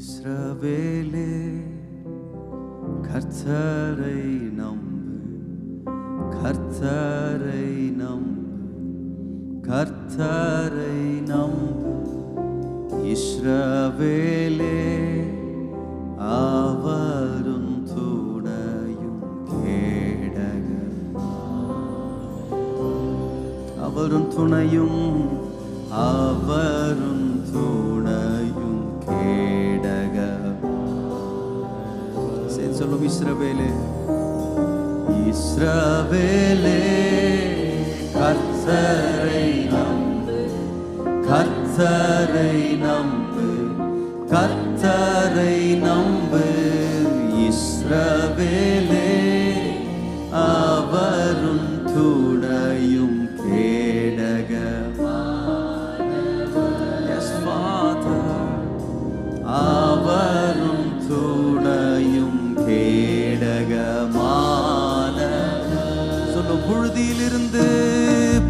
இஸ்ரவேலே கர்த்தரை நம்பு, கர்த்தரை நம்பு, கர்த்தரை நம்பு. இஸ்ரவேலே அவரும் துணையும் கேடகம், அவரும் துணையும், அவரும் துணையும் கேடகம். சொல்லும் இஸ்ரவேலே, இஸ்ரவேலே கர்த்தரை நம்பு, கர்த்தரை நம்பு, கர்த்தரை நம்பு. இஸ்ரவேலே அவரும் துணையும் கேடகமானவர். எஸ் ஃபாதர், அவரும் துணையும் கேடகமானவர். சொல்லும் புழுதியிலிருந்து,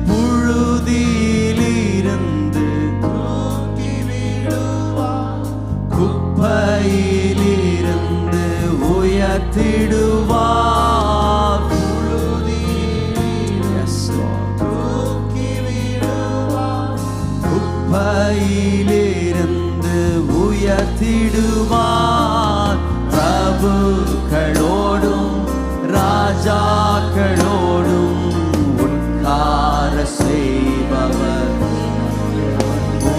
புழுதியிலிருந்து தூக்கி விடுவார், குப்பையிலிருந்து உயர்த்திடுவார். தூக்கி விடுவார், குப்பையிலிருந்து உயர்த்திடுவார். பிரபுக்களோடும் ராஜாக்களோடும் உட்கார செய்பவர். ஓ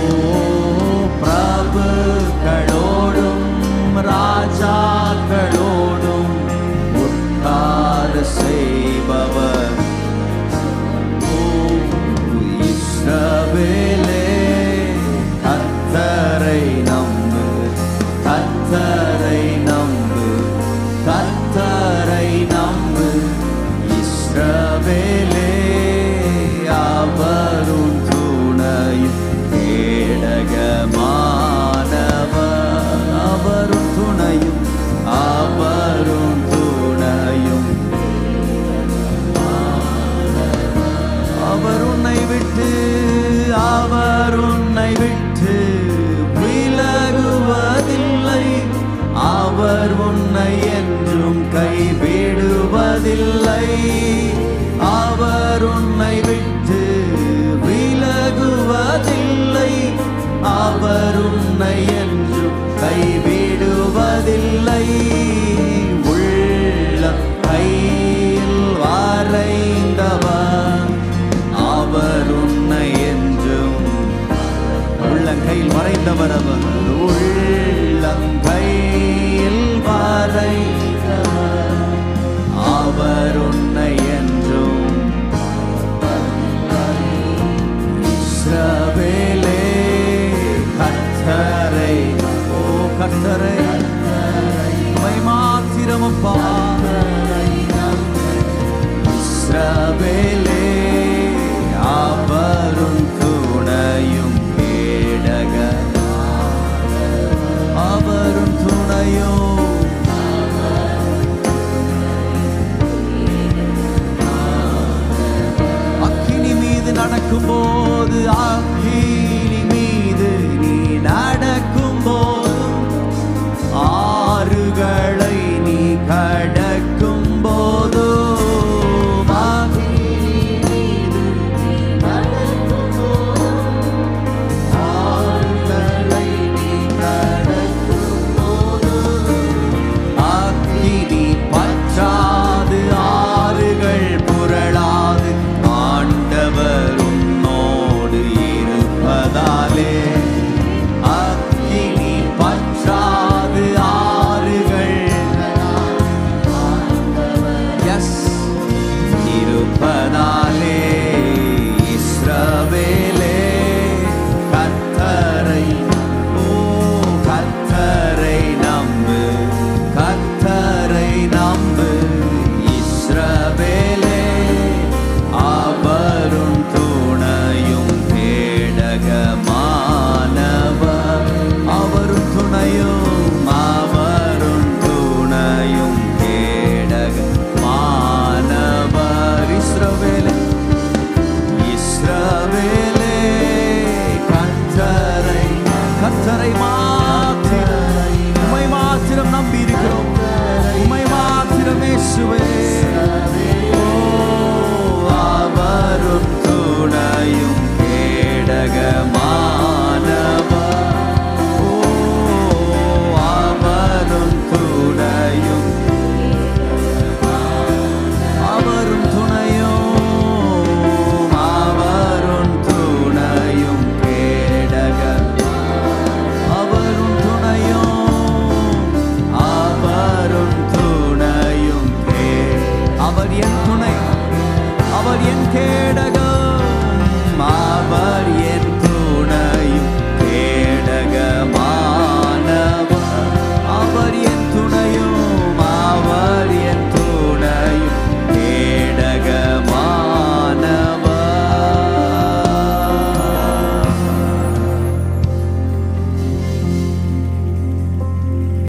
பிரபுக்களோடும் ராஜாக்களோடும் உட்கார செய்பவர். ஓ இஸ்ரவேலே கர்த்தரை நம்பு, கர்த்தரை நம்பு, கர்த்தரை நம்பு. இஸ்ரவேலே அவரும் துணையும் கேடகமானவர். அவரும் துணையும், அவரும் துணையும். அவர் உன்னை விட்டு, அவர் உன்னை விட்டு விலகுவதில்லை. அவர் உன்னை என்றும் கைவிடுவதில்லை. அவர் உன்னை விட்டு விலகுவதில்லை. அவர் உன்னை என்றும் கைவிடுவதில்லை. உள்ள கையில் வரைந்தவர், அவர் உன்னை என்றும் உள்ளங்கையில் வரைந்தவர். அவர் உள்ளங்கையில் வரைந்தவர், அவர் உன்னை என்றும். இஸ்ரவேலே கர்த்தரை, ஓ கர்த்தரை மாத்திரமப்பா. இஸ்ரவேலே அவரும் துணையும் கேடகம், அவரும் துணையும். அக்கினி மீது நடக்கும்போது, அக்கினி மீது நீ நடக்கும்போது, ஆறுகளை நீ கடக்கும் போது, அக்கினி பற்றாது, ஆறுகள் புரளாது, ஆண்டவர் உன்னோடு இருப்பதாலே